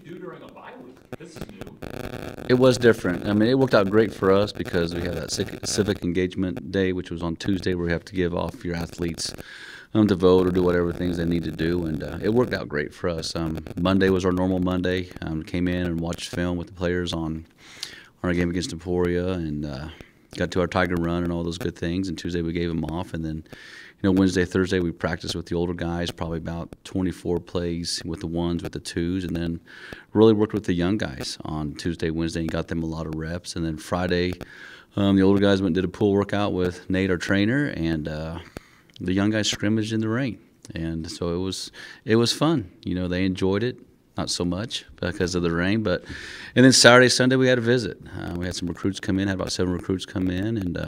do during a bye week? This is new. It was different. I mean, it worked out great for us because we had that civic engagement day, which was on Tuesday, where you have to give off your athletes to vote or do whatever things they need to do, and it worked out great for us. Monday was our normal Monday. Came in and watched film with the players on our game against Emporia, and got to our Tiger run and all those good things. And Tuesday we gave them off, and then Wednesday, Thursday we practiced with the older guys, probably about 24 plays with the ones, with the twos, and then really worked with the young guys on Tuesday, Wednesday, and got them a lot of reps. And then Friday, the older guys went and did a pool workout with Nate, our trainer, and the young guys scrimmaged in the rain. And so it was fun. They enjoyed it. Not so much because of the rain, and then Saturday, Sunday we had a visit. We had some recruits come in, had about 7 recruits come in, and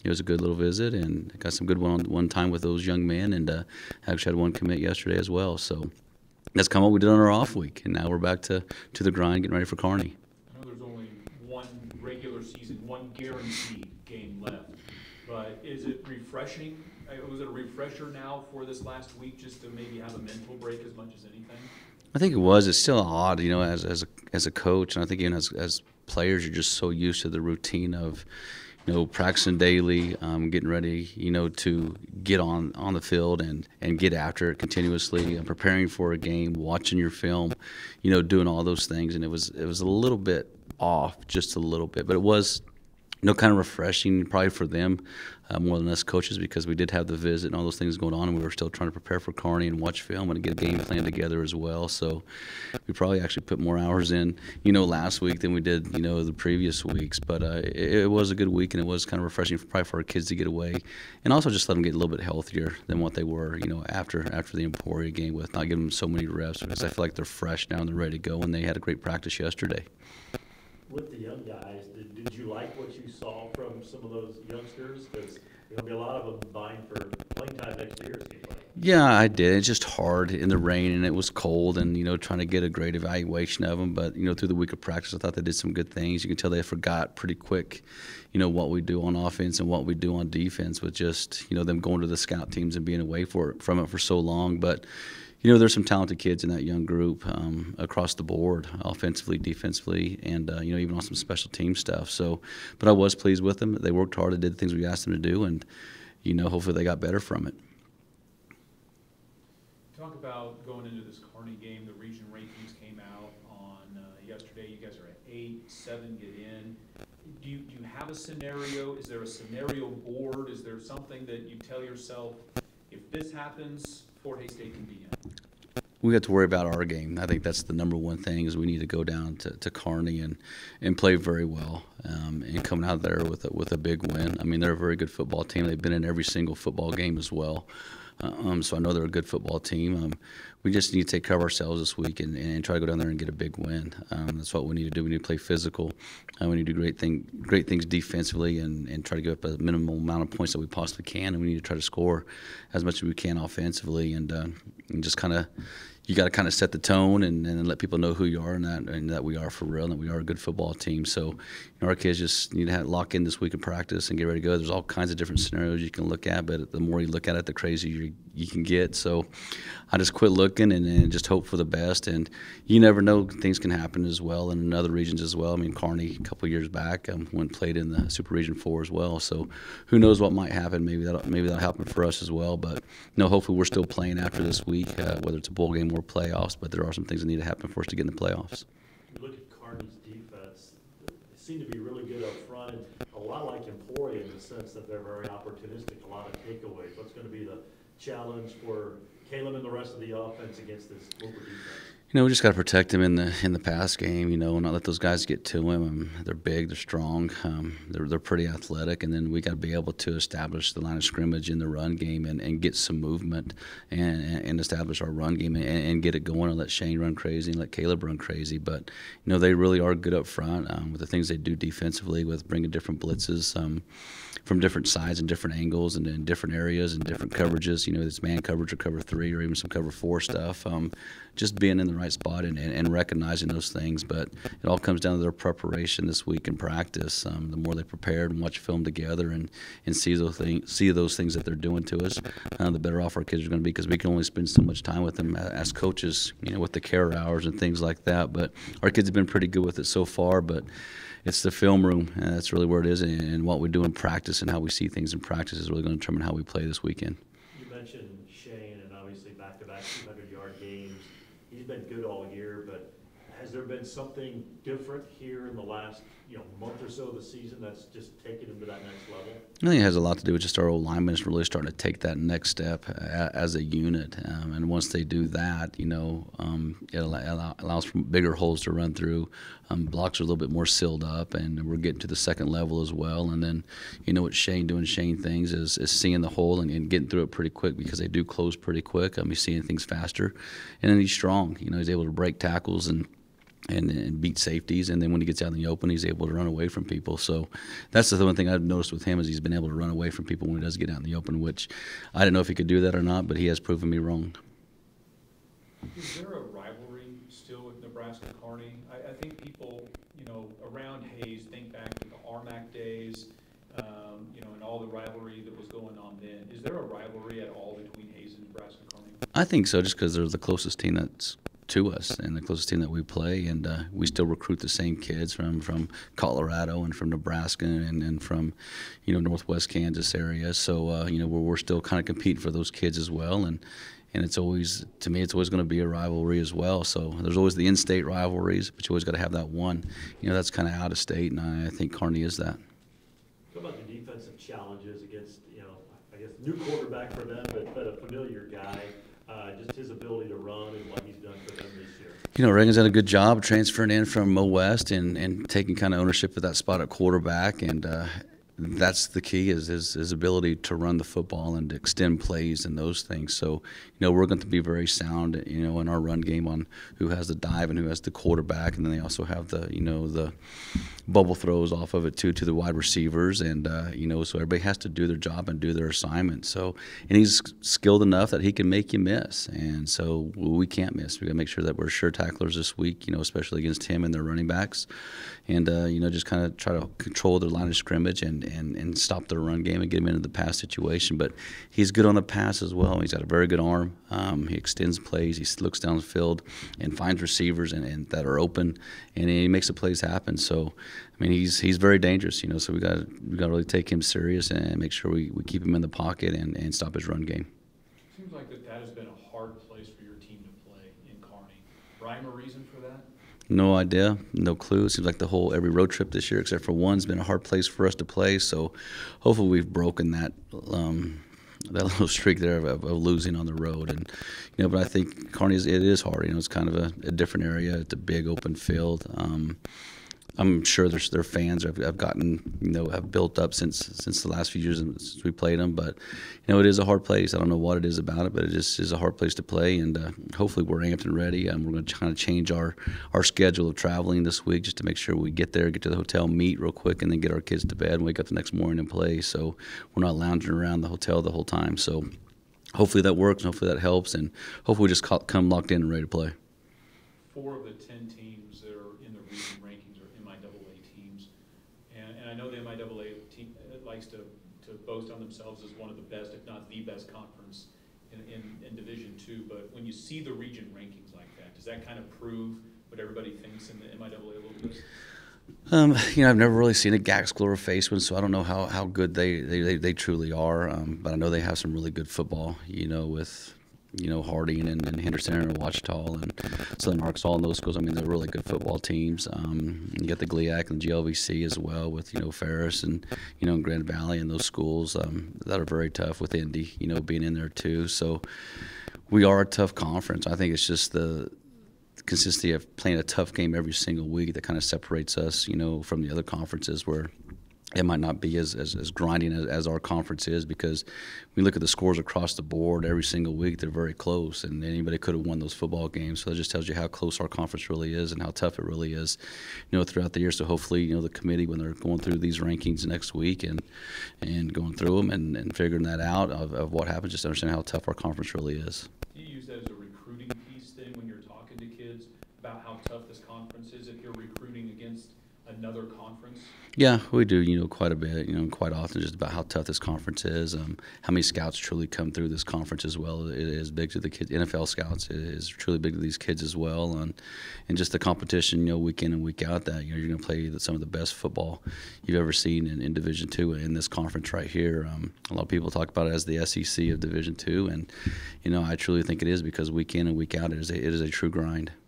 it was a good little visit, and got some good one time with those young men, and actually had one commit yesterday as well. So that's kind of what we did on our off week, and now we're back to the grind, getting ready for Kearney. I know there's only one regular season, one guaranteed game left, but is it refreshing? Was it a refresher now for this last week, just to maybe have a mental break as much as anything? I think it was. It's still odd, as a coach, and I think even as players, you're just so used to the routine of, practicing daily, getting ready, to get on the field and get after it continuously, and preparing for a game, watching your film, doing all those things, and it was a little bit off, just a little bit, but it was kind of refreshing probably for them more than us coaches, because we did have the visit and all those things going on, and we were still trying to prepare for Kearney and watch film and get a game plan together as well. So we probably actually put more hours in, last week than we did, the previous weeks. But it was a good week, and it was kind of refreshing probably for our kids to get away, and also just let them get a little bit healthier than what they were, after the Emporia game, with not giving them so many reps, because I feel like they're fresh now and they're ready to go, and they had a great practice yesterday. With the young guys, did you like what you saw from some of those youngsters? Because there'll be a lot of them vying for playing time next year, it seems like. Yeah, I did. It's just hard in the rain, and it was cold, and trying to get a great evaluation of them. But through the week of practice, I thought they did some good things. You can tell they forgot pretty quick, what we do on offense and what we do on defense, with just them going to the scout teams and being away from it for so long. But there's some talented kids in that young group across the board, offensively, defensively, and even on some special team stuff. So, but I was pleased with them. They worked hard. They did the things we asked them to do, and hopefully they got better from it. Talk about going into this Kearney game. The region rankings came out on yesterday. You guys are at 8, 7 get in. Do you have a scenario? Is there a scenario board? Is there something that you tell yourself, if this happens, Fort Hays State can be in? We have to worry about our game. I think that's the number one thing, is we need to go down to Kearney and play very well, and come out there with a big win. I mean, they're a very good football team. They've been in every single football game as well. So I know they're a good football team. We just need to take care of ourselves this week and try to go down there and get a big win. That's what we need to do. We need to play physical. We need to do great things defensively, and try to give up a minimal amount of points that we possibly can. And we need to try to score as much as we can offensively, and just kind of, you got to kind of set the tone and let people know who you are, and that we are for real, and that we are a good football team. So our kids just need to lock in this week of practice and get ready to go. There's all kinds of different scenarios you can look at, but the more you look at it, the crazier you can get. So I just quit looking and just hope for the best. And you never know, things can happen as well, and in other regions as well. I mean, Kearney a couple of years back went and played in the Super Region 4 as well. So who knows what might happen? Maybe that'll happen for us as well. But hopefully we're still playing after this week, whether it's a bowl game or playoffs. But there are some things that need to happen for us to get in the playoffs. You look at Kearney's defense; they seem to be really good up front, and a lot like Emporia in the sense that they're very opportunistic. A lot of takeaways. What's going to be the challenge for Caleb and the rest of the offense against this Wilbur defense? We just got to protect him in the pass game, and not let those guys get to him. They're big, they're strong, they're pretty athletic, and then we got to be able to establish the line of scrimmage in the run game and get some movement and establish our run game and get it going, and let Shane run crazy and let Caleb run crazy. But they really are good up front with the things they do defensively, with bringing different blitzes from different sides and different angles and in different areas and different coverages. It's man coverage or cover 3 or even some cover 4 stuff. Just being in the right right spot and recognizing those things. But it all comes down to their preparation this week in practice. The more they prepared and watch film together and see those things that they're doing to us, the better off our kids are going to be, because we can only spend so much time with them as coaches, with the care hours and things like that. But our kids have been pretty good with it so far. But it's the film room, and that's really where it is, and what we do in practice and how we see things in practice is really going to determine how we play this weekend. You mentioned Shane, and obviously back-to-back 200-yard games. He's been good all year, but has there been something different here in the last month or so of the season that's just taken him to that next level? I think it has a lot to do with just our old linemen really starting to take that next step as a unit. And once they do that, it allows for bigger holes to run through. Blocks are a little bit more sealed up, and we're getting to the second level as well. And then, what Shane doing Shane things is seeing the hole and getting through it pretty quick, because they do close pretty quick. He's seeing things faster. And then he's strong. He's able to break tackles and beat safeties, and then when he gets out in the open, he's able to run away from people. So that's the one thing I've noticed with him, is he's been able to run away from people when he does get out in the open, which I didn't know if he could do that or not, but he has proven me wrong. Is there a rivalry still with Nebraska-Kearney? I think people, around Hayes think back to the Armac days, and all the rivalry that was going on then. Is there a rivalry at all between Hayes and Nebraska-Kearney? I think so, just because they're the closest team that's to us and the closest team that we play, and we still recruit the same kids from Colorado and from Nebraska and from Northwest Kansas area. So we're still kind of competing for those kids as well, and it's always, to me, it's always going to be a rivalry as well. So there's always the in-state rivalries, but you always got to have that one that's kind of out of state, and I think Kearney is that. What about the defensive challenges against I guess new quarterback for them, but a familiar guy? Just his ability to run and what he's done for them this year. Reagan's done a good job transferring in from Mo West and taking kind of ownership of that spot at quarterback, and that's the key, is his ability to run the football and to extend plays and those things. So, we're going to be very sound, in our run game on who has the dive and who has the quarterback, and then they also have the bubble throws off of it too to the wide receivers, and so everybody has to do their job and do their assignment. So, and he's skilled enough that he can make you miss, and so we can't miss. We got to make sure that we're sure tacklers this week, especially against him and their running backs, and just kind of try to control their line of scrimmage and stop their run game and get him into the pass situation. But he's good on the pass as well. He's got a very good arm. He extends plays. He looks down the field and finds receivers and that are open, and he makes the plays happen. So, he's very dangerous. So we got to really take him serious and make sure we keep him in the pocket and stop his run game. Seems like that has been a hard place for your team to play in Kearney. Rhyme or reason for that? No idea, no clue. It seems like every road trip this year, except for one's been a hard place for us to play. So hopefully we've broken that little streak there of losing on the road. And but I think Kearney it is hard. It's kind of a different area. It's a big open field. I'm sure their fans have gotten, have built up since the last few years since we played them. But, it is a hard place. I don't know what it is about it, but it just is a hard place to play. And hopefully we're amped and ready. We're going to kind of change our schedule of traveling this week just to make sure we get there, get to the hotel, meet real quick, and then get our kids to bed and wake up the next morning and play. So we're not lounging around the hotel the whole time. So hopefully that works, and hopefully that helps, and hopefully we just come locked in and ready to play. 4 of the 10 teams that are in the region rankings are MIAA teams, and I know the MIAA team likes to boast on themselves as one of the best, if not the best conference in Division II. But when you see the region rankings like that, does that kind of prove what everybody thinks in the MIAA a little bit? I've never really seen a Gaxclo or Faceman, so I don't know how good they truly are. But I know they have some really good football, with Harding and Henderson and Ouachita and Southern Arkansas and those schools. They're really good football teams. You got the GLIAC and the GLVC as well with, Ferris and, Grand Valley and those schools that are very tough, with Indy, being in there too. So we are a tough conference. I think it's just the consistency of playing a tough game every single week that kind of separates us, from the other conferences where it might not be as grinding as our conference is, because we look at the scores across the board every single week. They're very close, and anybody could have won those football games. So that just tells you how close our conference really is and how tough it really is, throughout the year. So hopefully, the committee, when they're going through these rankings next week and going through them and figuring that out of what happens, just understand how tough our conference really is. Do you use that as a recruiting piece then when you're talking to kids tough this conference is if you're recruiting against another conference? Yeah, we do, quite a bit, quite often just about how tough this conference is, how many scouts truly come through this conference as well. It is big to the kids. NFL scouts is truly big to these kids as well, and just the competition, week in and week out that, you're going to play some of the best football you've ever seen in Division II in this conference right here. A lot of people talk about it as the SEC of Division II, and, I truly think it is because week in and week out it is a true grind.